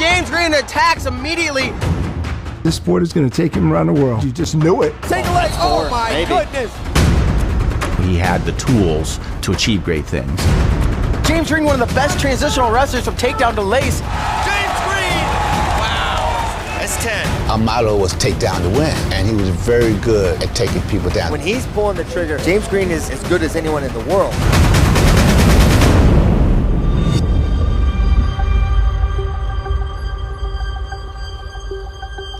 James Green attacks immediately. This sport is going to take him around the world. You just knew it. Take a leg. Oh, my goodness. He had the tools to achieve great things. James Green, one of the best transitional wrestlers from takedown to lace. James Green! Wow. That's 10. Our motto was take down to win, and he was very good at taking people down. When he's pulling the trigger, James Green is as good as anyone in the world.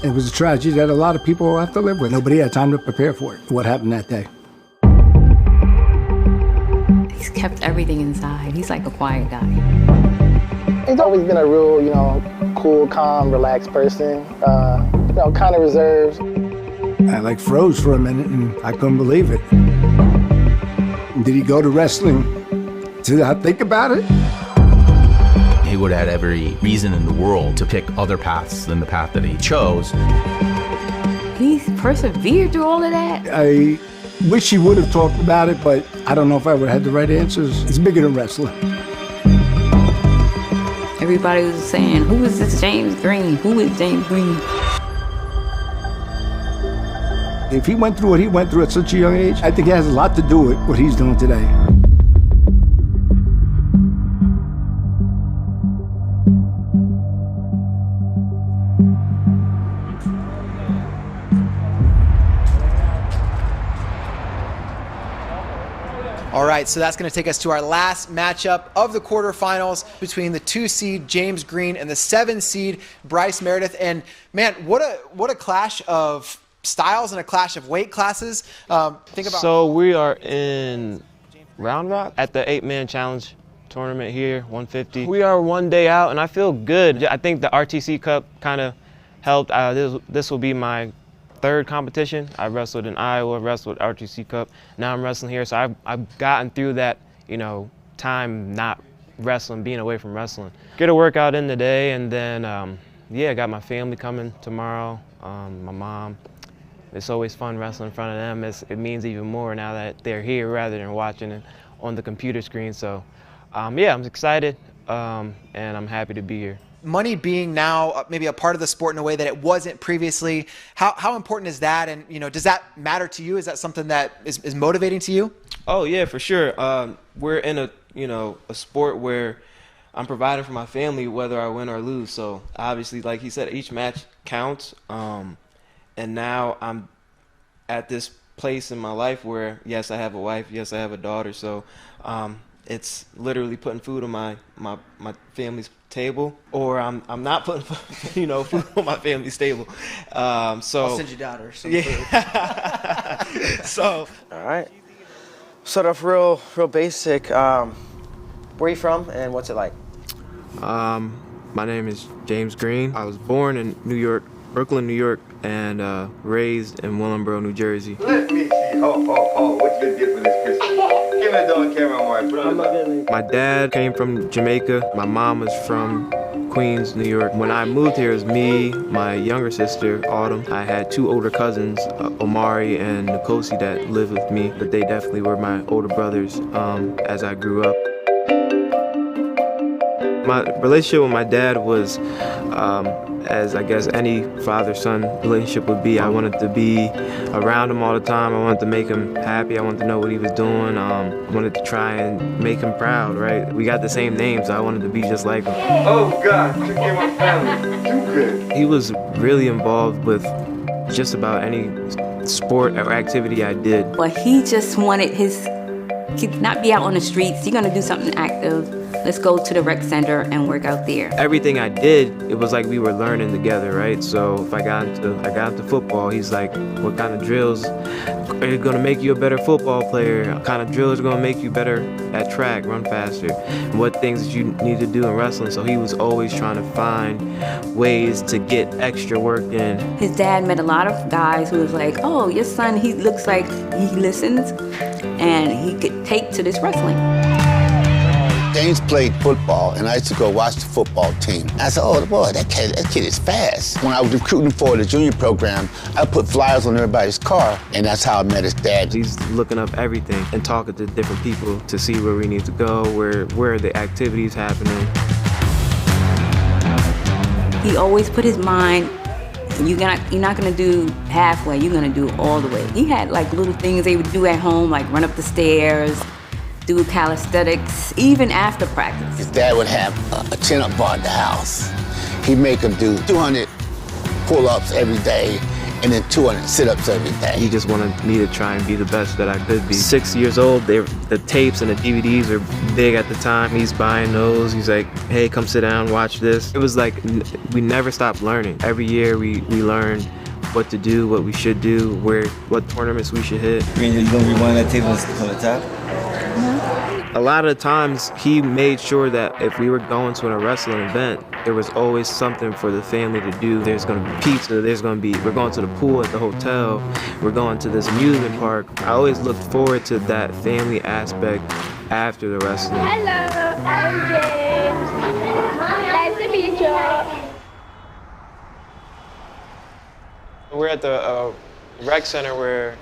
It was a tragedy that a lot of people have to live with. Nobody had time to prepare for it, what happened that day. He's kept everything inside. He's like a quiet guy. He's always been a real, cool, calm, relaxed person, kind of reserved. I froze for a minute and I couldn't believe it. Did he go to wrestling to not think about it? He would have had every reason in the world to pick other paths than the path that he chose. He's persevered through all of that. I wish he would have talked about it, but I don't know if I would have had the right answers. It's bigger than wrestling. Everybody was saying, who is this James Green? Who is James Green? If he went through what he went through at such a young age, I think it has a lot to do with what he's doing today. All right, so that's going to take us to our last matchup of the quarterfinals between the 2-seed James Green and the 7-seed Bryce Meredith. And man, what a clash of styles and a clash of weight classes. So we are in Round Rock at the 8-man challenge tournament here, 150. We are one day out, and I feel good. I think the RTC Cup kind of helped. This will be my third competition. I wrestled in Iowa, wrestled RTC Cup. Now I'm wrestling here, so I've gotten through that, time not wrestling, being away from wrestling. Get a workout in today, and then, I got my family coming tomorrow, my mom. It's always fun wrestling in front of them. It means even more now that they're here rather than watching it on the computer screen. So, I'm excited, and I'm happy to be here. Money being now maybe a part of the sport in a way that it wasn't previously, how important is that? And does that matter to you? Is that something that is motivating to you? Oh yeah, for sure. We're in a sport where I'm providing for my family whether I win or lose. So obviously, like he said, each match counts. And now I'm at this place in my life where yes, I have a wife, yes, I have a daughter. So it's literally putting food on my family's table, or I'm not putting food on my family's table. So I'll send your daughter some food. So all right. Sort of real basic. Where are you from and what's it like? My name is James Green. I was born in New York, Brooklyn, New York, and raised in Willingboro, New Jersey. Let me see. Oh, what you did for this Christmas? Give me the dog camera, Mark. My dad came from Jamaica. My mom was from Queens, New York. When I moved here, it was me, my younger sister, Autumn. I had two older cousins, Omari and Nkosi, that lived with me, but they definitely were my older brothers as I grew up. My relationship with my dad was, as I guess any father-son relationship would be. I wanted to be around him all the time. I wanted to make him happy. I wanted to know what he was doing. I wanted to try and make him proud, right? We got the same name, so I wanted to be just like him. Oh, God, you gave my family too good. He was really involved with just about any sport or activity I did. But he just wanted his kids not be out on the streets. You're gonna do something active. Let's go to the rec center and work out there. Everything I did, it was like we were learning together, right? So if I got into football, he's like, what kind of drills are gonna make you a better football player? What kind of drills are gonna make you better at track, run faster? And what things that you need to do in wrestling? So he was always trying to find ways to get extra work in. His dad met a lot of guys who was like, oh, your son, he looks like he listens and he could take to this wrestling. James played football, and I used to go watch the football team. I said, oh, boy, that kid is fast. When I was recruiting for the junior program, I put flyers on everybody's car, and that's how I met his dad. He's looking up everything and talking to different people to see where we need to go, where the activities happening. He always put his mind, you're not gonna do halfway, you're gonna do all the way. He had like little things they would do at home, like run up the stairs, do calisthenics, even after practice. His dad would have a chin-up bar in the house. He'd make him do 200 pull-ups every day and then 200 sit-ups every day. He just wanted me to try and be the best that I could be. 6 years old, the tapes and the DVDs were big at the time. He's buying those. He's like, hey, come sit down, watch this. It was like, we never stopped learning. Every year we learned what to do, what we should do, what tournaments we should hit. You mean you're gonna rewind that tape from the top? A lot of the times he made sure that if we were going to a wrestling event, there was always something for the family to do. There's gonna be pizza, we're going to the pool at the hotel, we're going to this amusement park. I always looked forward to that family aspect after the wrestling. Hello, I'm James. Nice to meet you. We're at the rec center where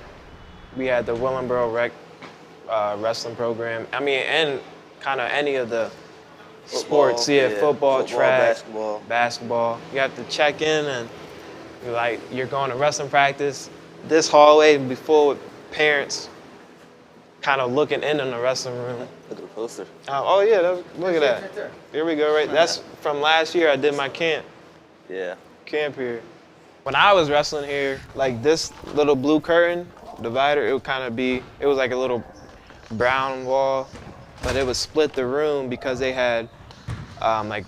we had the Willingboro Rec wrestling program. I mean, and kind of any of the sports. Football, track, basketball. You have to check in and you're going to wrestling practice. This hallway would be full with parents kind of looking in on the wrestling room. Look at the poster. Oh yeah, look at that. Here we go, right? That's from last year. I did my camp. Yeah. Camp here. When I was wrestling here, like this little blue curtain divider, it would kind of be, it was like a little brown wall, but it would split the room because they had like,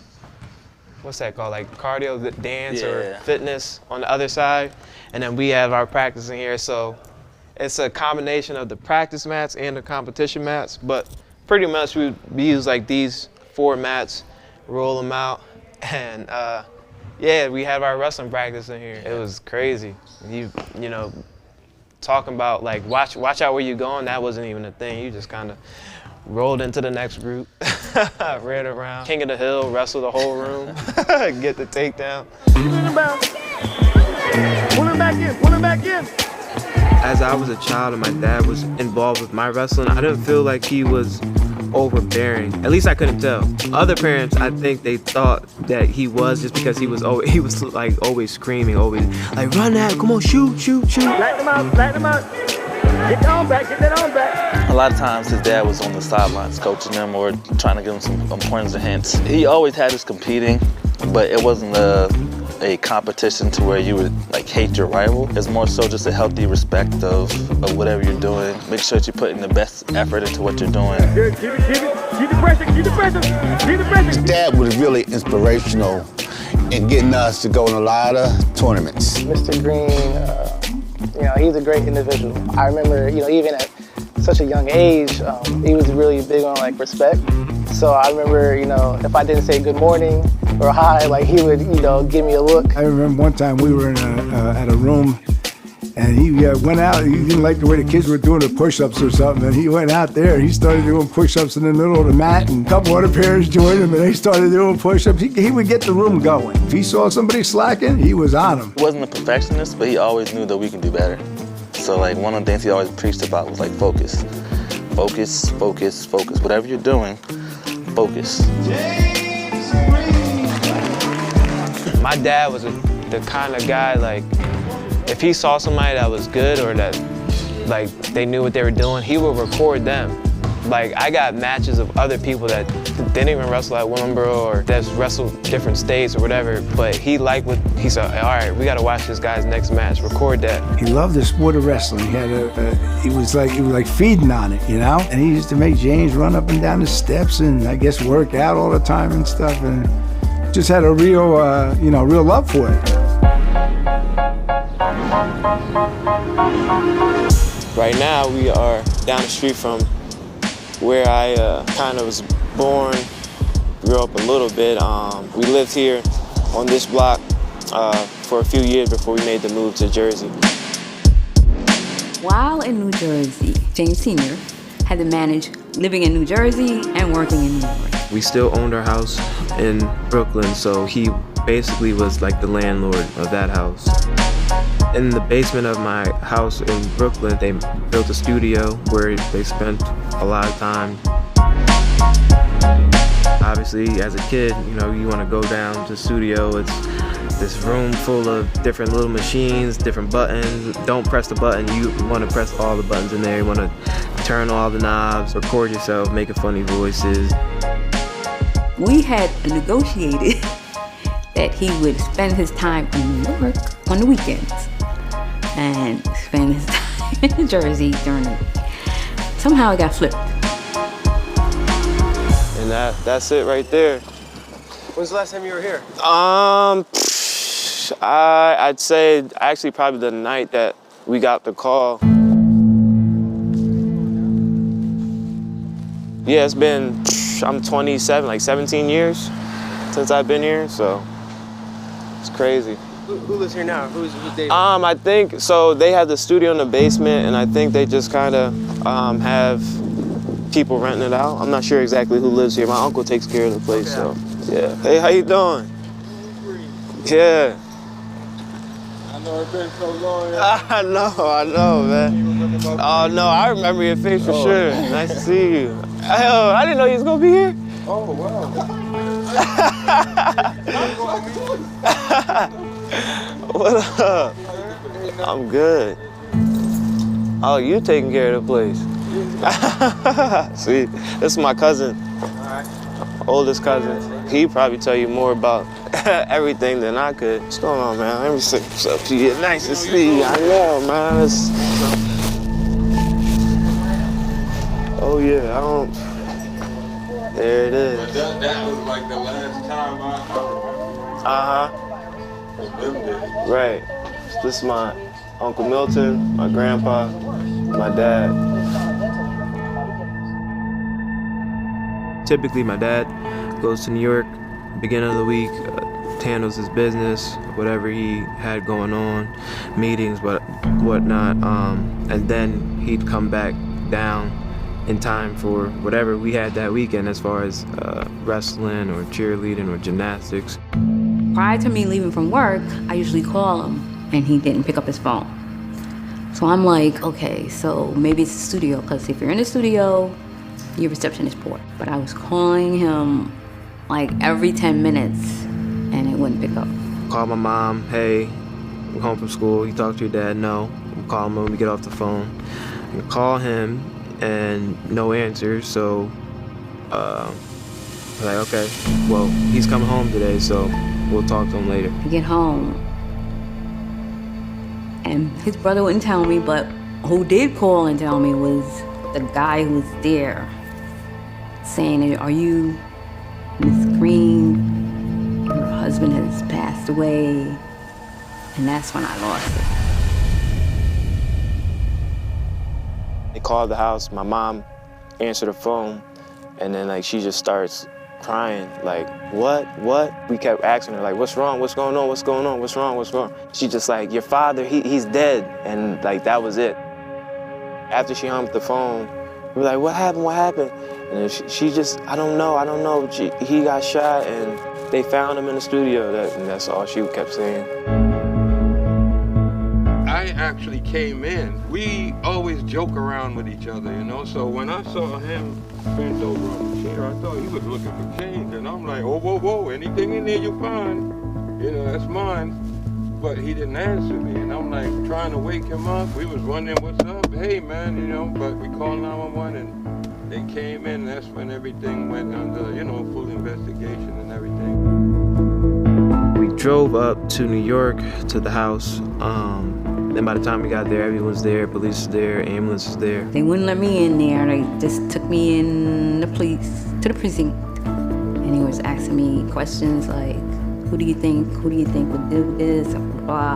what's that called? Like cardio, dance or fitness on the other side. And then we have our practice in here. So it's a combination of the practice mats and the competition mats, but pretty much we use like these 4 mats, roll them out, and yeah, we have our wrestling practice in here. It was crazy. You know, talking about like watch out where you're going, that wasn't even a thing. You just kind of rolled into the next group, ran around, king of the hill, wrestled the whole room, get the takedown. Pull him back in, pull him back in. As I was a child and my dad was involved with my wrestling, I didn't feel like he was overbearing. At least I couldn't tell. Other parents, I think they thought that he was, just because he was like always screaming, always like, run that, come on, shoot. Light them out. Get that arm back, get that arm back. A lot of times his dad was on the sidelines coaching him or trying to give him some pointers and hints. He always had us competing, but it wasn't a competition to where you would like hate your rival. It's more so just a healthy respect of whatever you're doing. Make sure that you're putting the best effort into what you're doing. Good, keep the pressure. His dad was really inspirational in getting us to go in a lot of tournaments. Mr. Green, he's a great individual. I remember, even at such a young age, he was really big on like respect. So I remember, if I didn't say good morning or hi, like he would, give me a look. I remember one time we were in at a room, and he went out. He didn't like the way the kids were doing the push-ups or something, and he went out there. He started doing push-ups in the middle of the mat, and a couple other parents joined him, and they started doing push-ups. He would get the room going. If he saw somebody slacking, he was on them. He wasn't a perfectionist, but he always knew that we can do better. So like one of the things he always preached about was like focus. Focus. Whatever you're doing, focus. My dad was the kind of guy, like, if he saw somebody that was good or that, like, they knew what they were doing, he would record them. Like, I got matches of other people that didn't even wrestle at Willingboro or that's wrestled different states or whatever, but he liked what he said. All right, we got to watch this guy's next match, record that. He loved the sport of wrestling. He had he was like feeding on it, And he used to make James run up and down the steps and I guess work out all the time and stuff, and just had a real, real love for it. Right now, we are down the street from where I kind of was born, grew up a little bit. We lived here on this block for a few years before we made the move to Jersey. While in New Jersey, James Sr. had to manage living in New Jersey and working in New York. We still owned our house in Brooklyn, so he basically was like the landlord of that house. In the basement of my house in Brooklyn, they built a studio where they spent a lot of time. Obviously, as a kid, you know, you want to go down to the studio. It's this room full of different little machines, different buttons. Don't press the button. You want to press all the buttons in there. You want to turn all the knobs, record yourself, making funny voices. We had negotiated that he would spend his time in New York on the weekends and spend his time in New Jersey during the week. Somehow it got flipped. And that's it right there. When's the last time you were here? I'd say actually probably the night that we got the call. Yeah, it's been, I'm 27, like 17 years since I've been here, so it's crazy. Who lives here now? Who's David? I think, so they have the studio in the basement, and I think they just kind of have people renting it out. I'm not sure exactly who lives here. My uncle takes care of the place, so yeah. Hey, how you doing? Yeah. I know it's been so long. I know, man. Oh no, I remember your face for sure. Nice to see you. I didn't know you was gonna be here. Oh, wow. What up? I'm good. Oh, you taking care of the place. See, this is my cousin, oldest cousin. He'd probably tell you more about everything than I could. What's going on, man? Let me say what's up to you. Nice to see you. I know, man. Oh, yeah, I don't... There it is. But that was like the last time I remember. Right. This is my Uncle Milton, my grandpa, my dad. Typically, my dad goes to New York beginning of the week, handles his business, whatever he had going on, meetings, whatnot, and then he'd come back down in time for whatever we had that weekend as far as wrestling or cheerleading or gymnastics. Prior to me leaving from work, I usually call him, and he didn't pick up his phone. So I'm like, okay, so maybe it's the studio, because if you're in the studio, your reception is poor. But I was calling him like every 10 minutes, and it wouldn't pick up. Call my mom, hey, we're home from school. You talk to your dad? No. We'll call him when we get off the phone. And call him, and no answer, so like, okay, well, he's coming home today, so we'll talk to him later. I get home, and his brother wouldn't tell me, but who did call and tell me was the guy who was there, saying, are you Miss Green? Your husband has passed away. And that's when I lost it. They called the house, my mom answered the phone, and then like she just starts crying, like, what? We kept asking her, like, what's wrong? What's going on? What's going on? What's wrong? What's wrong? She just like, your father, he's dead. And like, that was it. After she hung up the phone, we were like, what happened? And then she just, I don't know. He got shot and they found him in the studio. And that's all she kept saying. I actually came in. We always joke around with each other, you know? So when I saw him bent over on the chair, I thought he was looking for change. And I'm like, whoa, anything in there you find, you know, that's mine. But he didn't answer me. And I'm like trying to wake him up. We was wondering what's up. Hey, man, you know, but we called 911 and they came in. And that's when everything went under, you know, full investigation and everything. We drove up to New York to the house. Then by the time we got there, everyone's there, police is there, ambulance is there. They wouldn't let me in there. They just took me in the police to the precinct. And he was asking me questions like, who do you think would do this, blah, blah.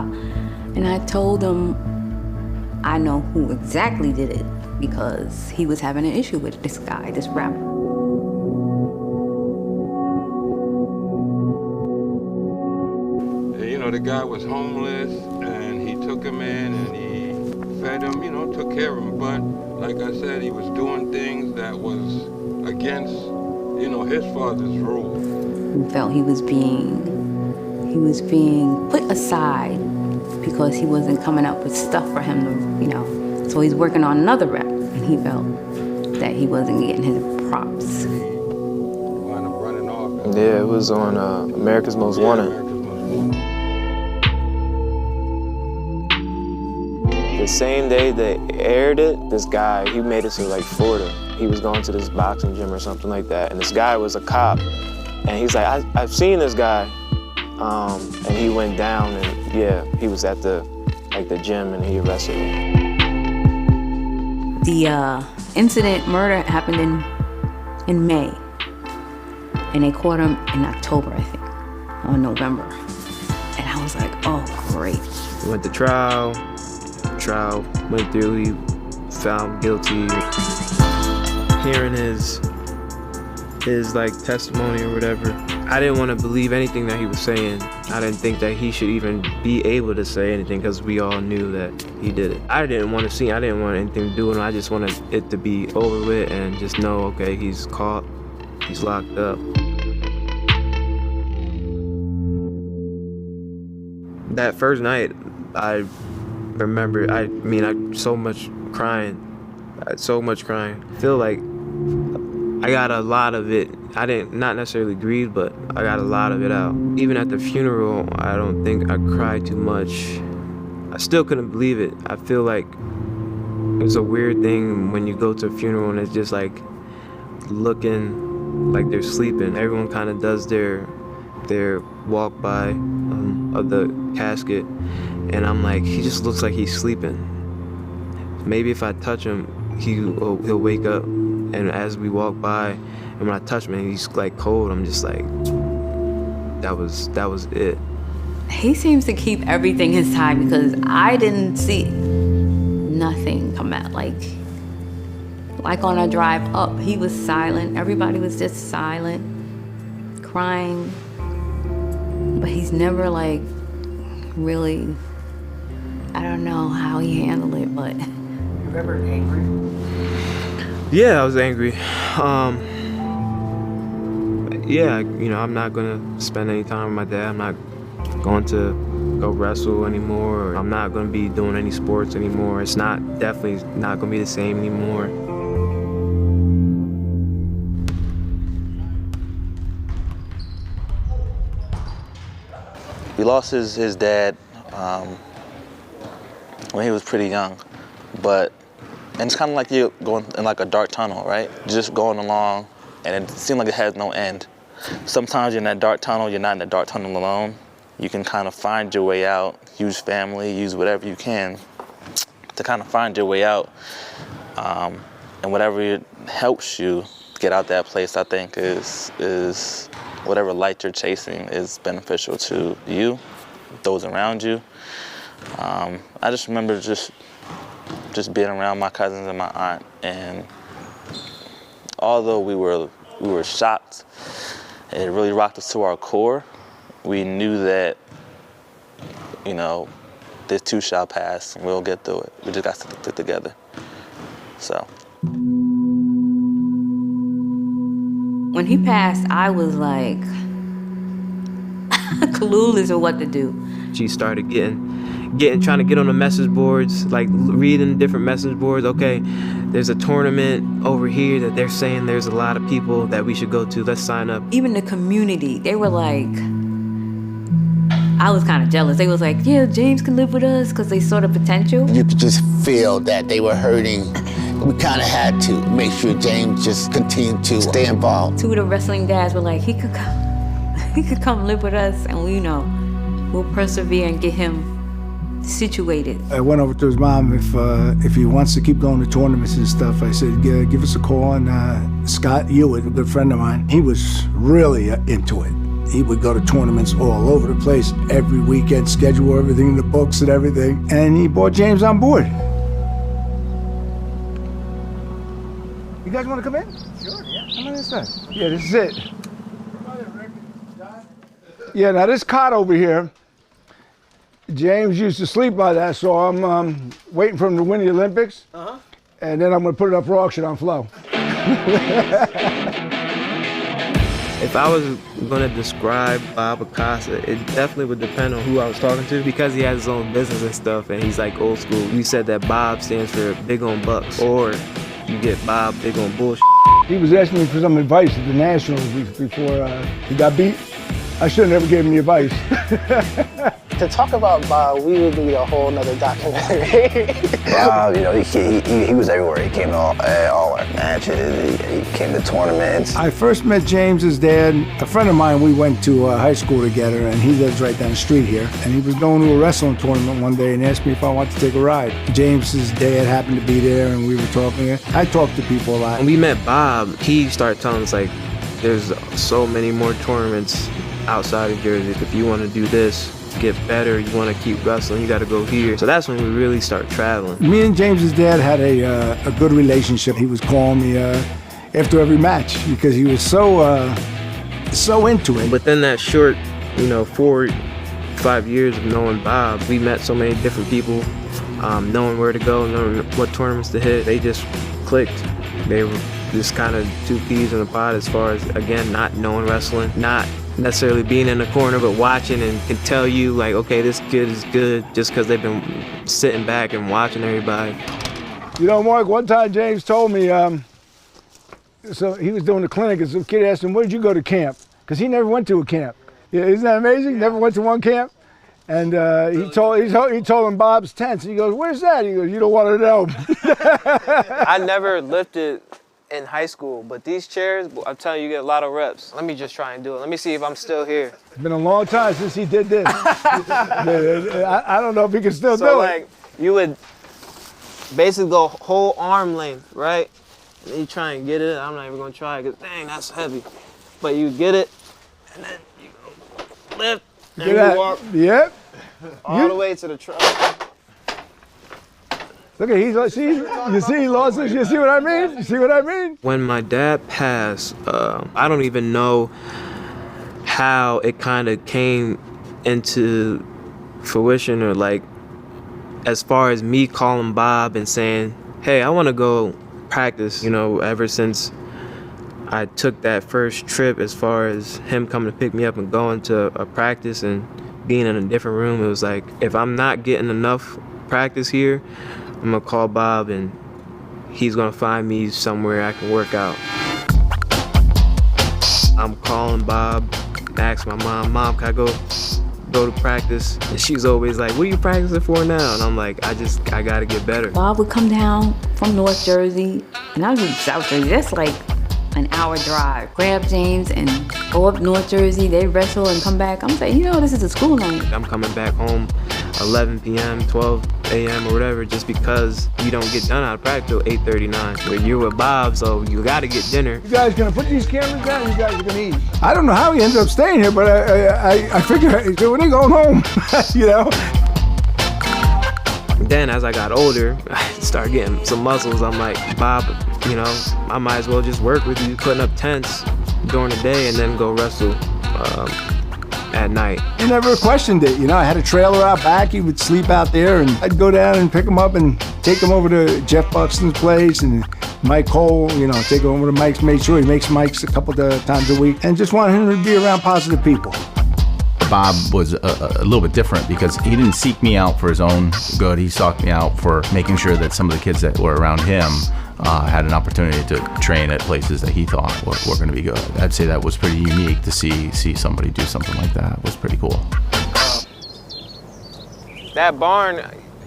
And I told him I know who exactly did it because he was having an issue with this guy, this rapper. You know, the guy was homeless and he took him in and he fed him, you know, took care of him. But like I said, he was doing things that was against, you know, his father's rule. He felt he was being put aside because he wasn't coming up with stuff for him to, you know. So he's working on another rep, and he felt that he wasn't getting his props. He wound up running Yeah, it was on America's Most Wanted. The same day they aired it, this guy, he made it to like Florida. He was going to this boxing gym or something like that, and this guy was a cop. And he's like, I've seen this guy. And he went down, and yeah, he was at the gym, and he arrested him. The incident murder happened in May, and they caught him in October, I think, or November. And I was like, oh, great. He went to trial went through, he found guilty. Hearing his like testimony or whatever, I didn't want to believe anything that he was saying. I didn't think that he should even be able to say anything because we all knew that he did it. I didn't want anything to do with him. I just wanted it to be over with and just know, okay, he's caught, he's locked up. That first night, I remember, I so much crying. I feel like I got a lot of it. I didn't, not necessarily grieve, but I got a lot of it out. Even at the funeral, I don't think I cried too much. I still couldn't believe it. I feel like it's a weird thing when you go to a funeral and it's just like looking like they're sleeping. Everyone kind of does their walk by of the casket, and I'm like, he just looks like he's sleeping. Maybe if I touch him, he'll wake up. And as we walk by, and when I touch him and he's like cold, I'm just like, that was it. He seems to keep everything inside because I didn't see nothing come out. Like on a drive up, he was silent. Everybody was just silent, crying. But he's never like really, I don't know how he handled it, but. You ever angry? Yeah, I was angry. Yeah, I'm not gonna spend any time with my dad. I'm not going to go wrestle anymore. I'm not gonna be doing any sports anymore. It's definitely not gonna be the same anymore. He lost his dad when he was pretty young, and it's kind of like you're going in like a dark tunnel, right? Just going along, and it seems like it has no end. Sometimes you're in that dark tunnel, you're not in the dark tunnel alone. You can kind of find your way out, use family, use whatever you can to kind of find your way out. And whatever helps you get out that place, I think is whatever light you're chasing is beneficial to you, those around you. I just remember just being around my cousins and my aunt, and although we were shocked, it really rocked us to our core. We knew that, this too shall pass, and we'll get through it. We just got to stick together. So. When he passed, I was like clueless of what to do. She started trying to get on the message boards, like reading different message boards. Okay, there's a tournament over here that they're saying there's a lot of people that we should go to. Let's sign up. Even the community, they were like, I was kind of jealous. They was like, yeah, James can live with us because they saw the potential. You could just feel that they were hurting. We kind of had to make sure James just continued to stay involved. Two of the wrestling dads were like, he could come live with us, and we'll persevere and get him situated. I went over to his mom if he wants to keep going to tournaments and stuff. I said, give us a call. And Scott Hewitt, a good friend of mine, he was really into it. He would go to tournaments all over the place every weekend, schedule everything in the books and everything. And he brought James on board. You guys want to come in? Sure, yeah. Come on inside. Yeah, this is it. Yeah, now this cot over here, James used to sleep by that, so I'm waiting for him to win the Olympics. Uh-huh. And then I'm going to put it up for auction on Flow. If I was going to describe Bob Acosta, it definitely would depend on who I was talking to, because he has his own business and stuff, and he's like old school. We said that Bob stands for big on bucks, or you get Bob big on bullshit. He was asking me for some advice at the Nationals before he got beat. I should have never gave him the advice. To talk about Bob, we would need a whole nother documentary. Bob, you know, he was everywhere. He came to all our matches. He came to tournaments. I first met James's dad. A friend of mine, we went to high school together, and he lives right down the street here. And he was going to a wrestling tournament one day and asked me if I wanted to take a ride. James's dad happened to be there, and we were talking. I talk to people a lot. When we met Bob, he started telling us, like, there's so many more tournaments outside of Jersey. If you want to do this, get better, you want to keep wrestling, you got to go here. So that's when we really start traveling. Me and James's dad had a good relationship. He was calling me after every match because he was so into it. Within that short, 4-5 years of knowing Bob, we met so many different people, knowing where to go, knowing what tournaments to hit. They just clicked. They were just kind of two peas in a pod as far as, again, not knowing wrestling, not necessarily being in the corner, but watching and can tell you, like, okay, this kid is good just because they've been sitting back and watching everybody. You know, Mark, one time James told me, so he was doing the clinic, and some kid asked him, where did you go to camp? Because he never went to a camp. Yeah, isn't that amazing? Yeah. Never went to one camp. And he told him Bob's tents. And he goes, where's that? He goes, you don't want to know. I never lifted in high school, but these chairs, I'm telling you, you get a lot of reps. Let me just try and do it. Let me see if I'm still here. It's been a long time since he did this. I don't know if he can still do it. So, like, you would basically go whole arm length, right? And then you try and get it. I'm not even going to try it because, dang, that's heavy. But you get it, and then you go lift, and you walk all the way to the truck. Look at, you see he lost it? You see what I mean? You see what I mean? When my dad passed, I don't even know how it kind of came into fruition, or like, as far as me calling Bob and saying, hey, I want to go practice. Ever since I took that first trip, as far as him coming to pick me up and going to a practice and being in a different room, it was like, if I'm not getting enough practice here, I'm gonna call Bob and he's gonna find me somewhere I can work out. I'm calling Bob, ask my mom, can I go to practice? And she's always like, what are you practicing for now? And I'm like, I gotta get better. Bob would come down from North Jersey, and I was in South Jersey. That's like an hour drive. Grab James and go up North Jersey, they wrestle and come back. I'm saying, this is a school night. I'm coming back home 11 p.m., 12 a.m. or whatever, just because you don't get done out of practice till 8:39. But you're with Bob, so you gotta get dinner. You guys gonna put these cameras down? You guys are gonna eat? I don't know how he ended up staying here, but I figure when he going home, Then as I got older, I started getting some muscles. I'm like, Bob, I might as well just work with you, putting up tents during the day and then go wrestle at night. He never questioned it. I had a trailer out back. He would sleep out there, and I'd go down and pick him up and take him over to Jeff Buxton's place and Mike Cole, take him over to Mike's. Made sure he makes Mike's a couple of times a week, and just wanted him to be around positive people. Bob was a little bit different because he didn't seek me out for his own good. He sought me out for making sure that some of the kids that were around him had an opportunity to train at places that he thought were going to be good. I'd say that was pretty unique to see somebody do something like that. It was pretty cool. That barn,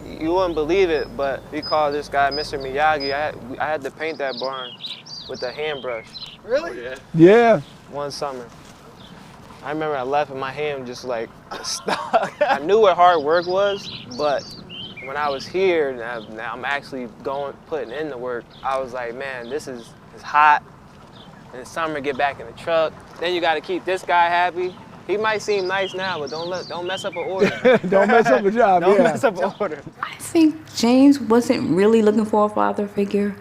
you wouldn't believe it, but we called this guy Mr. Miyagi. I had to paint that barn with a hand brush. Really? Yeah. One summer. I remember I left and my hand just like stuck. I knew what hard work was, but when I was here, now I'm actually putting in the work, I was like, man, it's hot. In the summer, get back in the truck. Then you gotta keep this guy happy. He might seem nice now, but don't mess up an order. Don't mess up a job, Don't mess up an order. I think James wasn't really looking for a father figure.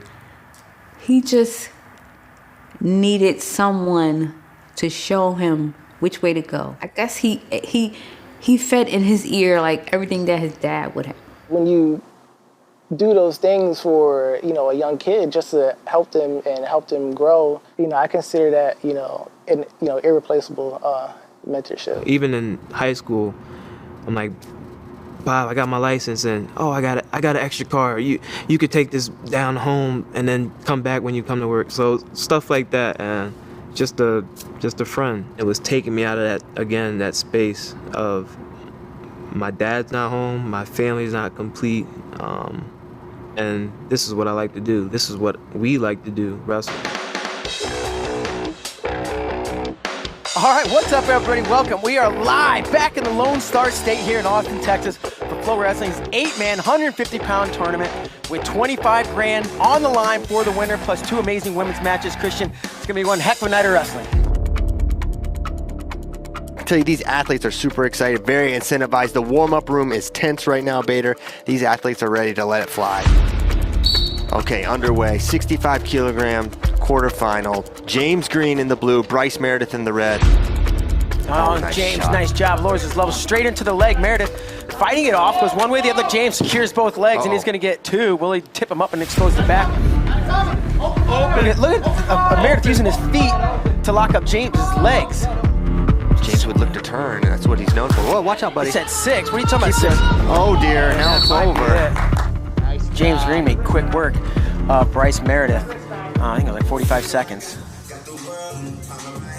He just needed someone to show him which way to go. I guess he fed in his ear like everything that his dad would have. When you do those things for, a young kid just to help them and help them grow, I consider that, an irreplaceable mentorship. Even in high school, I'm like, Bob, I got my license, and oh, I got an extra car. You could take this down home and then come back when you come to work. So stuff like that, and just a friend. It was taking me out of that space of my dad's not home, my family's not complete, and this is what I like to do. This is what we like to do, wrestle. All right, what's up, everybody? Welcome. We are live back in the Lone Star State here in Austin, Texas for FloWrestling's 8-man, 150-pound tournament with $25,000 on the line for the winner, plus 2 amazing women's matches. Christian, it's going to be one heck of a night of wrestling. I tell you, these athletes are super excited, very incentivized. The warm-up room is tense right now, Bader. These athletes are ready to let it fly. Okay, underway, 65 kilogram quarterfinal. James Green in the blue, Bryce Meredith in the red. Oh, nice James, shot. Nice job. Lowers his level straight into the leg. Meredith fighting it off, goes one way, the other. James secures both legs, and he's going to get 2. Will he tip him up and expose the back? Look at Meredith using his feet to lock up James's legs. James would look to turn, and that's what he's known for. Whoa, watch out, buddy. He said 6. What are you talking about, 6? Oh, dear. Now it's over. James Green made quick work of Bryce Meredith. I think it was like 45 seconds.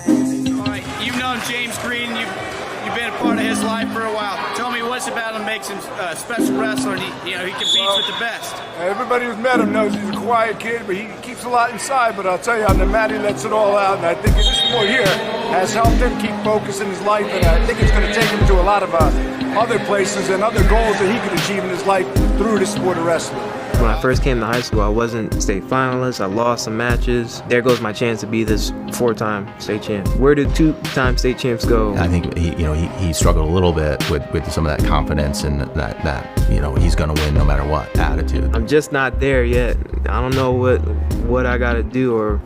All right, you've known James Green. You've been a part of his life for a while. Tell me what's about him makes him a special wrestler, and he competes with the best. Everybody who's met him knows he's a quiet kid, but he keeps a lot inside. But I'll tell you, on the mat, he lets it all out. And I think this sport here has helped him keep focus in his life. And I think it's going to take him to a lot of other places and other goals that he could achieve in his life through the sport of wrestling. When I first came to high school, I wasn't state finalist. I lost some matches. There goes my chance to be this 4-time state champ. Where did 2-time state champs go? I think he struggled a little bit with some of that confidence and that he's going to win no matter what attitude. I'm just not there yet. I don't know what I got to do or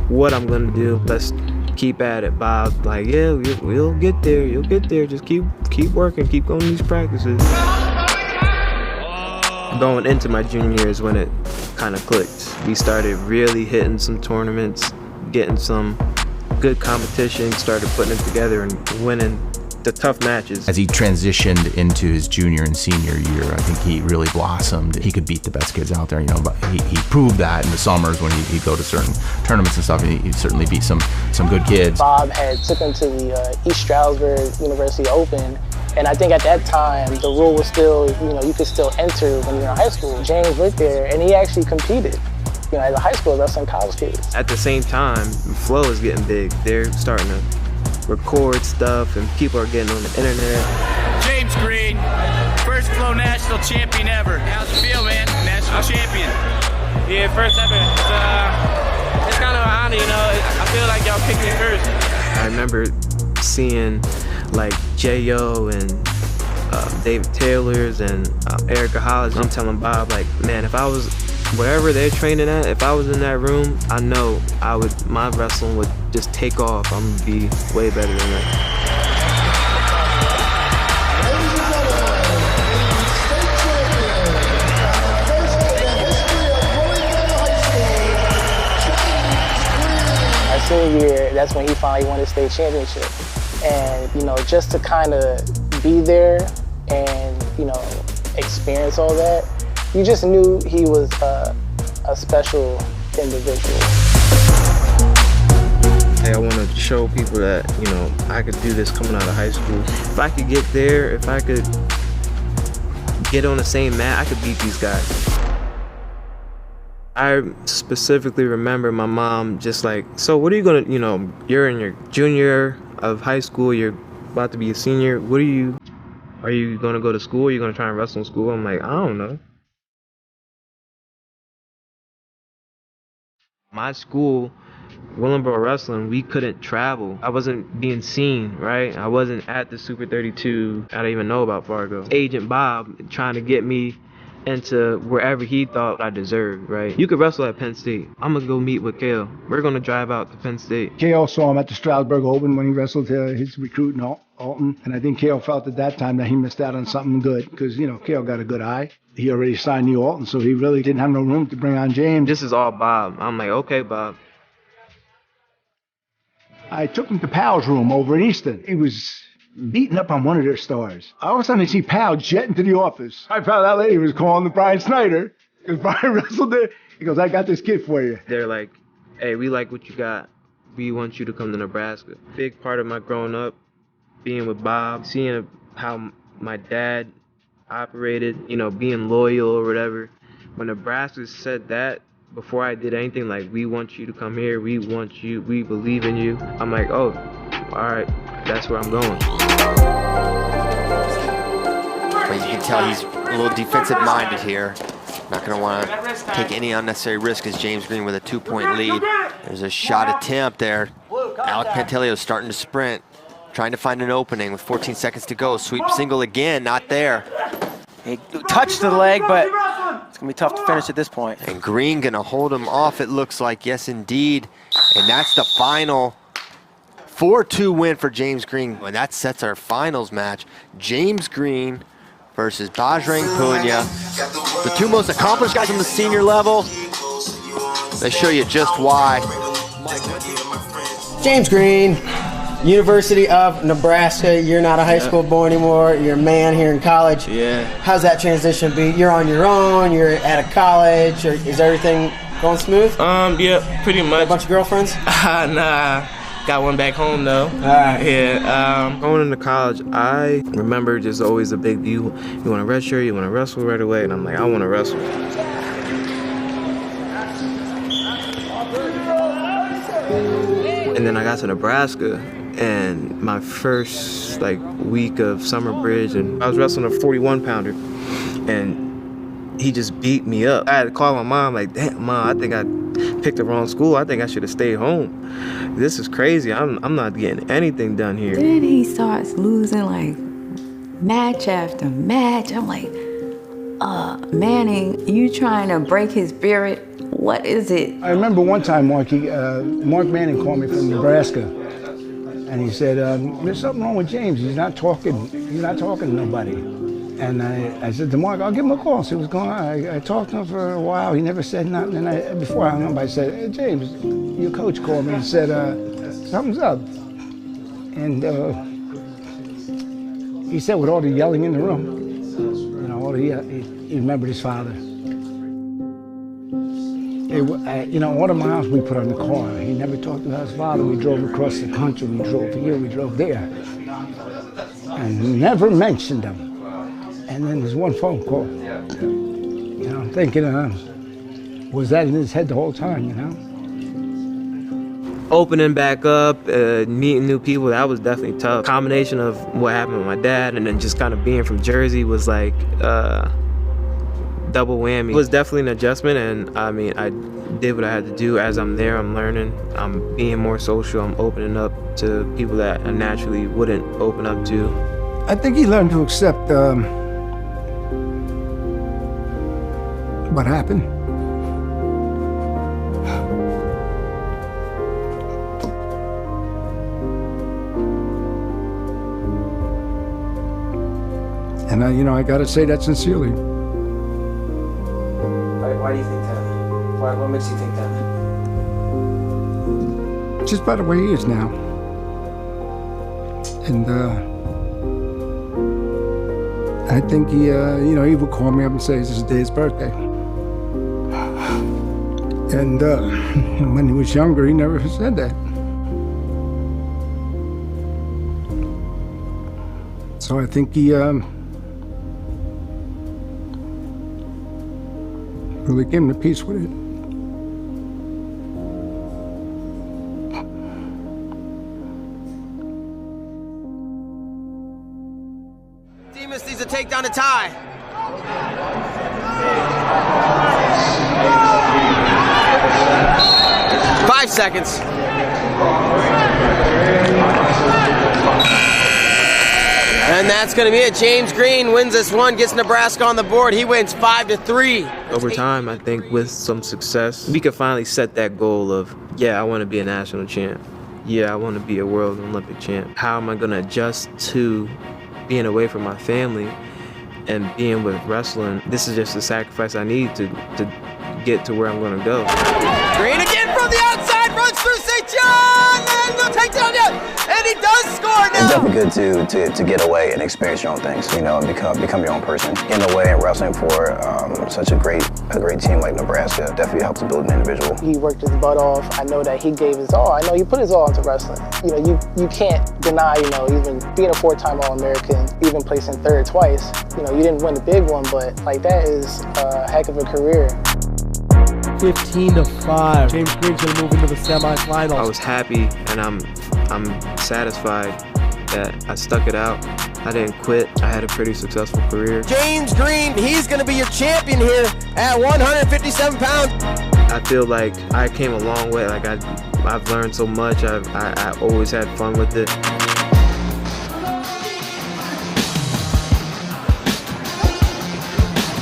what I'm going to do. Let's keep at it, Bob. Like, yeah, we'll get there. You'll get there. Just keep working. Keep going to these practices. Going into my junior year is when it kind of clicked. We started really hitting some tournaments, getting some good competition, started putting it together and winning the tough matches. As he transitioned into his junior and senior year, I think he really blossomed. He could beat the best kids out there, but he proved that in the summers when he'd go to certain tournaments and stuff. He certainly beat some good kids. Bob had took him to the East Stroudsburg University Open. And I think at that time, the rule was still, you could still enter when you're in high school. James went there, and he actually competed, as a high school wrestling college kids. At the same time, Flow is getting big. They're starting to record stuff, and people are getting on the internet. James Green, first Flow national champion ever. How's it feel, man? National champion. Yeah, first ever. It's kind of an honor, I feel like y'all picked me first. I remember seeing like J.O. and David Taylor's and Erica Hollis. I'm telling Bob, like, man, if I was wherever they're training at, if I was in that room, I know my wrestling would just take off. I'm gonna be way better than that. My senior year, that's when he finally won his state championship. And, just to kind of be there and, experience all that, you just knew he was a special individual. Hey, I want to show people that, I could do this coming out of high school. If I could get there, if I could get on the same mat, I could beat these guys. I specifically remember my mom just like, so what are you going to, you're in your junior of high school, you're about to be a senior, are you going to go to school, are you going to try and wrestle in school? I'm like, I don't know. My school, Willingboro Wrestling, we couldn't travel. I wasn't being seen, right? I wasn't at the Super 32. I didn't even know about Fargo. Agent Bob trying to get me into wherever he thought I deserved, right? You could wrestle at Penn State. I'm gonna go meet with Kale. We're gonna drive out to Penn State. Kale saw him at the Stroudsburg Open when he wrestled his recruit in Alton. And I think Kale felt at that time that he missed out on something good because, Kale got a good eye. He already signed New Alton, so he really didn't have no room to bring on James. This is all Bob. I'm like, okay, Bob. I took him to Powell's room over in Easton. He was beating up on one of their stars. All of a sudden, I see Pal jetting to the office. I found that lady was calling to Brian Snyder because Brian wrestled there. He goes, I got this kid for you. They're like, hey, we like what you got. We want you to come to Nebraska. Big part of my growing up, being with Bob, seeing how my dad operated, you know, being loyal or whatever. When Nebraska said that, before I did anything, like, we want you to come here, we want you, we believe in you, I'm like, oh, all right, that's where I'm going. But you can tell he's a little defensive-minded here. Not going to want to take any unnecessary risk as James Green with a 2-point lead. There's a shot attempt there. Alec Pantaleo starting to sprint, trying to find an opening with 14 seconds to go. Sweep single again, not there. He touched the leg, but it's going to be tough to finish at this point. And Green going to hold him off, it looks like. Yes, indeed. And that's the final 4-2 win for James Green. And that sets our finals match. James Green versus Bajrang Punia. The two most accomplished guys on the senior level. They show you just why. James Green, University of Nebraska. You're not a high school boy anymore. You're a man here in college. Yeah. How's that transition be? You're on your own. You're at a college. Or is everything going smooth? Yeah, pretty much. A bunch of girlfriends? Nah. Got one back home though. Yeah. Going into college, I remember just always a big deal. You want to redshirt, you want to wrestle right away, and I'm like, I want to wrestle. And then I got to Nebraska, and my first week of summer bridge, and I was wrestling a 41-pounder, and he just beat me up. I had to call my mom, like, damn, Mom, I think I picked the wrong school. I think I should have stayed home. This is crazy. I'm not getting anything done here. Then he starts losing match after match. I'm like, Manning, you trying to break his spirit? What is it? I remember one time, Mark Manning called me from Nebraska, and he said, there's something wrong with James. He's not talking to nobody. And I said to Mark, I'll give him a call, see what's going on. I talked to him for a while. He never said nothing. And before I hung up, I said, hey, James, your coach called me and said, something's up. And he said with all the yelling in the room, he remembered his father. All of my house we put on the car. He never talked about his father. We drove across the country. We drove here, we drove there. And never mentioned him. And then there's one phone call. I'm thinking, was that in his head the whole time, Opening back up, meeting new people, that was definitely tough. Combination of what happened with my dad and then just kind of being from Jersey was like double whammy. It was definitely an adjustment, and I mean, I did what I had to do. As I'm there, I'm learning, I'm being more social, I'm opening up to people that I naturally wouldn't open up to. I think he learned to accept what happened. And I gotta say that sincerely. Why do you think that? What makes you think that? Just by the way he is now. And I think he would call me up and say it's his day's birthday. And when he was younger, he never said that. So I think he really gave him the peace with it. Demas needs to take down a tie. Five seconds. And that's going to be it. James Green wins this one, gets Nebraska on the board. He wins 5-3. Over time, I think with some success, we could finally set that goal of, I want to be a national champ. I want to be a world Olympic champ. How am I going to adjust to being away from my family and being with wrestling? This is just the sacrifice I need to get to where I'm going to go. Green again from the outside, runs through St. John, and the takedown, and he does score. score now. It's definitely good to get away and experience your own things, you know, and become your own person. Getting away and wrestling for such a great team like Nebraska definitely helps to build an individual. He worked his butt off. I know that he gave his all. I know he put his all into wrestling. You know, you can't deny, you know, even being a 4-time All-American, even placing 3rd twice. You know, you didn't win the big one, but like that is a heck of a career. 15-5. James Green's gonna move into the semifinals. I was happy and I'm satisfied that I stuck it out. I didn't quit. I had a pretty successful career. James Green, he's going to be your champion here at 157 pounds. I feel like I came a long way. Like I've learned so much. I always had fun with it.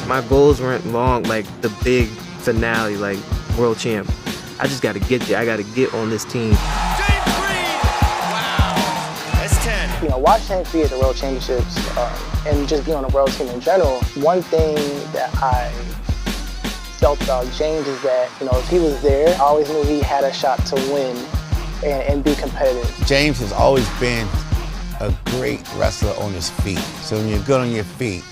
My goals weren't long, like the big finale, like world champ. I just got to get there. I got to get on this team. You know, watching him be at the World Championships and just be on the world team in general, one thing that I felt about James is that, you know, if he was there, I always knew he had a shot to win and be competitive. James has always been a great wrestler on his feet. So when you're good on your feet,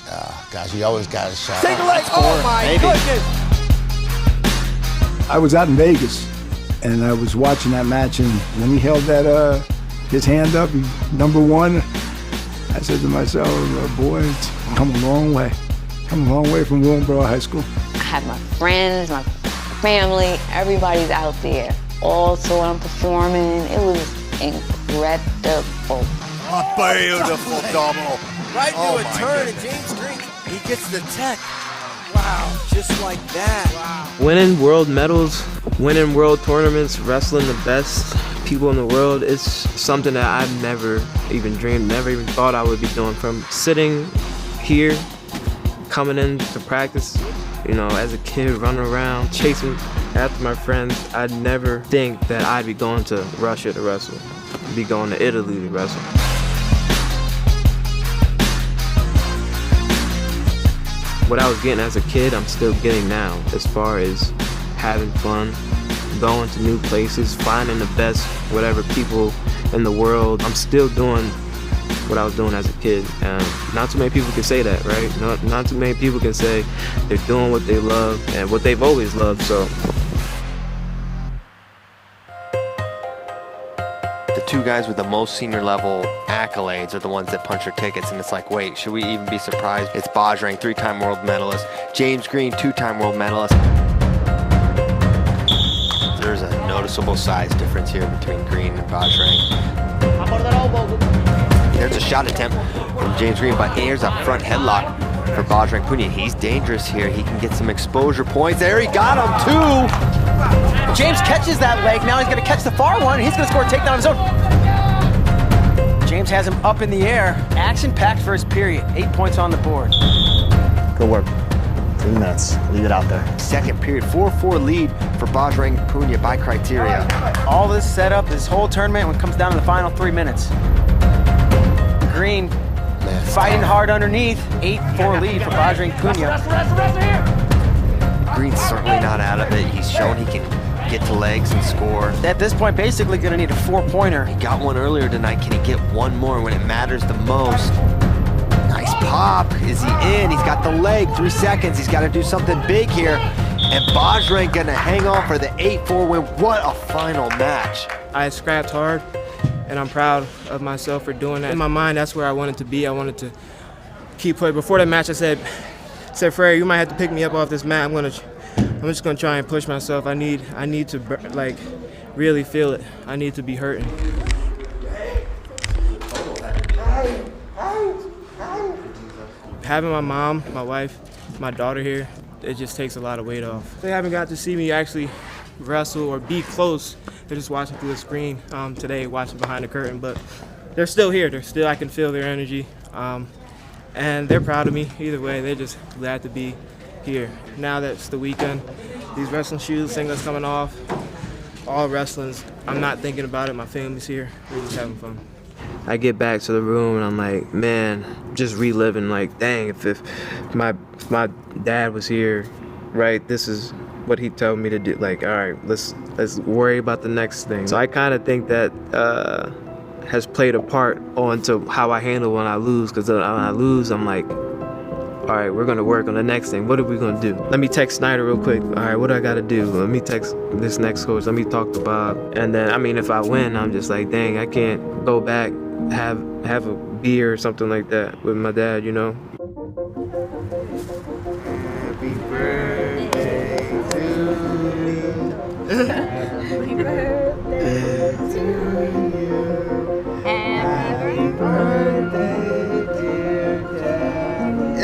gosh, you always got a shot. Take a leg. Oh my goodness. I was out in Vegas, and I was watching that match, and when he held that his hand up, number one, I said to myself, oh, boy, it's come a long way. Come a long way from Willingboro High School. I have my friends, my family, everybody's out there. Also, I'm performing. It was incredible. A beautiful double. Right into a turn, and James Green, he gets the tech. Wow, just like that. Wow. Winning world medals, winning world tournaments, wrestling the best people in the world, it's something that I've never even dreamed, never even thought I would be doing. From sitting here, coming in to practice, you know, as a kid, running around, chasing after my friends, I'd never think that I'd be going to Russia to wrestle, be going to Italy to wrestle. What I was getting as a kid, I'm still getting now, as far as having fun, going to new places, finding the best whatever people in the world. I'm still doing what I was doing as a kid. Not too many people can say that, right? Not too many people can say they're doing what they love and what they've always loved, so. The two guys with the most senior level accolades are the ones that punch their tickets, and it's like, wait, should we even be surprised? It's Bajrang, 3-time world medalist. James Green, 2-time world medalist. There's a noticeable size difference here between Green and Bajrang. There's a shot attempt from James Green, but here's a front headlock for Bajrang Punia. He's dangerous here. He can get some exposure points. There, he got him, too. James catches that leg. Now he's going to catch the far one, and he's going to score a takedown of his own. James has him up in the air. Action-packed first period. 8 points on the board. Good work. 3 minutes. Leave it out there. Second period, 4-4 lead for Bajrang Punia by criteria. All this setup, this whole tournament, when it comes down to the final 3 minutes. Green fighting hard underneath. 8-4 lead for Bajrang Punia. Green's certainly not out of it. He's shown he can get to legs and score. At this point, basically going to need a 4-pointer. He got one earlier tonight. Can he get one more when it matters the most? Nice pop. Is he in? He's got the leg. 3 seconds. He's got to do something big here. And Bajrang going to hang on for the 8-4 win. What a final match. I scrapped hard, and I'm proud of myself for doing that. In my mind, that's where I wanted to be. I wanted to keep playing. Before that match, I said, Freddie, you might have to pick me up off this mat. I'm just gonna try and push myself. I need to like really feel it. I need to be hurting. Having my mom, my wife, my daughter here, it just takes a lot of weight off. They haven't got to see me actually wrestle or be close. They're just watching through the screen today, watching behind the curtain, but they're still here. I can feel their energy. And they're proud of me. Either way, they're just glad to be here. Now that it's the weekend, these wrestling shoes, singlets coming off, all wrestling's, I'm not thinking about it. My family's here. We're just having fun. I get back to the room and I'm like, man, just reliving, like, dang, if my dad was here, right, this is what he told me to do. Like, all right, let's worry about the next thing. So I kind of think that has played a part onto how I handle when I lose. Because when I lose, I'm like, all right, we're gonna work on the next thing. What are we gonna do? Let me text Snyder real quick. All right, what do I gotta do? Let me text this next coach. Let me talk to Bob. And then, I mean, if I win, I'm just like, dang, I can't go back, have a beer or something like that with my dad, you know? Happy birthday to you. Happy birthday to you. Happy birthday, dear Daddy.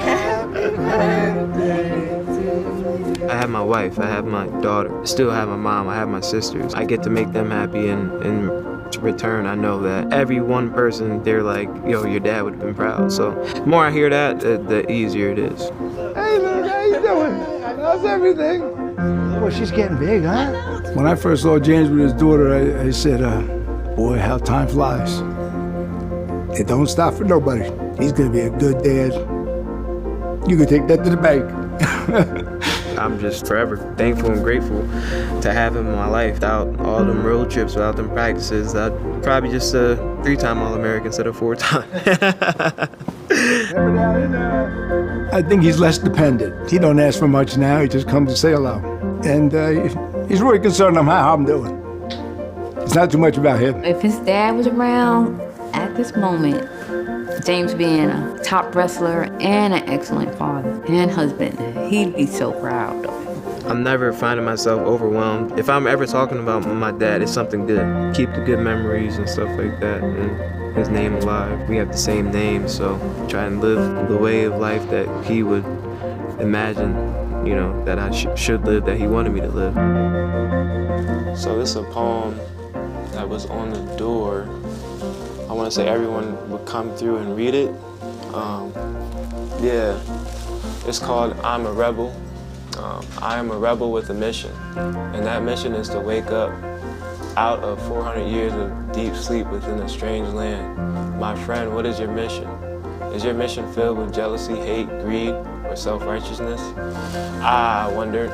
Happy birthday to you. I have my wife, I have my daughter, I still have my mom, I have my sisters. I get to make them happy, and in return, I know that every one person, they're like, yo, your dad would have been proud. So the more I hear that, the easier it is. Hey, look, how you doing? How's everything? Well, she's getting big, huh? When I first saw James with his daughter, I said, boy, how time flies. It don't stop for nobody. He's gonna be a good dad. You can take that to the bank. I'm just forever thankful and grateful to have him in my life. Without all them road trips, without them practices, I'd probably just a 3-time All-American instead of 4-time. I think he's less dependent. He don't ask for much now. He just comes to say hello. And he's really concerned on how I'm doing. It's not too much about him. If his dad was around at this moment, James being a top wrestler and an excellent father and husband, he'd be so proud of him. I'm never finding myself overwhelmed. If I'm ever talking about my dad, it's something good. Keep the good memories and stuff like that, and his name alive. We have the same name, so try and live the way of life that he would imagine, you know, that I should live, that he wanted me to live. So this is a poem that was on the door. I want to say everyone would come through and read it. Yeah, it's called I'm a Rebel. I am a rebel with a mission, and that mission is to wake up out of 400 years of deep sleep within a strange land. My friend, what is your mission? Is your mission filled with jealousy, hate, greed, or self-righteousness? I wondered.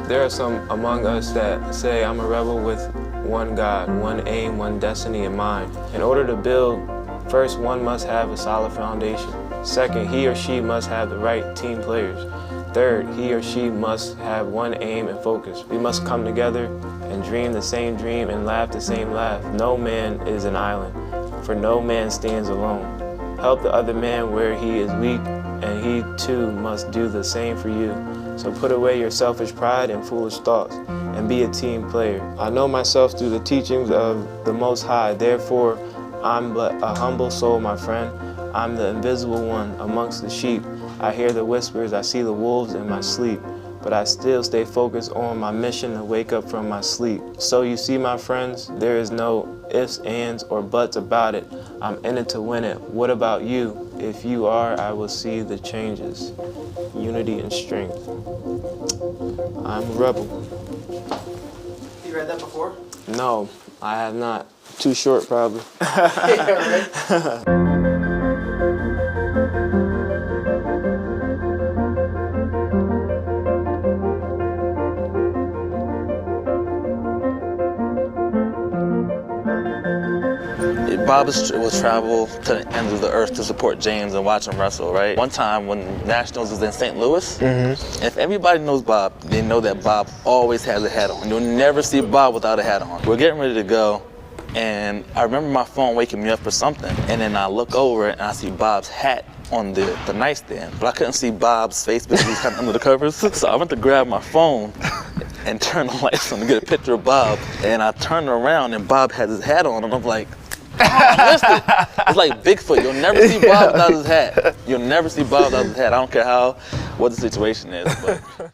There are some among us that say I'm a rebel with one God, one aim, one destiny in mind. In order to build, first one must have a solid foundation. Second, he or she must have the right team players. Third, he or she must have one aim and focus. We must come together and dream the same dream and laugh the same laugh. No man is an island, for no man stands alone. Help the other man where he is weak, and he too must do the same for you. So put away your selfish pride and foolish thoughts, and be a team player. I know myself through the teachings of the Most High, therefore I'm but a humble soul, my friend. I'm the invisible one amongst the sheep. I hear the whispers, I see the wolves in my sleep, but I still stay focused on my mission to wake up from my sleep. So you see, my friends, there is no ifs, ands, or buts about it. I'm in it to win it. What about you? If you are, I will see the changes. Unity and strength. I'm a rebel. You read that before? No, I have not. Too short, probably. Yeah, right? Bob will travel to the ends of the earth to support James and watch him wrestle, right? One time when Nationals was in St. Louis, if everybody knows Bob, they know that Bob always has a hat on. You'll never see Bob without a hat on. We're getting ready to go, and I remember my phone waking me up for something, and then I look over and I see Bob's hat on the nightstand, but I couldn't see Bob's face because he was kind of under the covers. So I went to grab my phone and turn the lights on to get a picture of Bob, and I turned around and Bob had his hat on, and I'm like, I missed it. It's like Bigfoot. You'll never see Bob without his hat. You'll never see Bob without his hat. I don't care what the situation is. But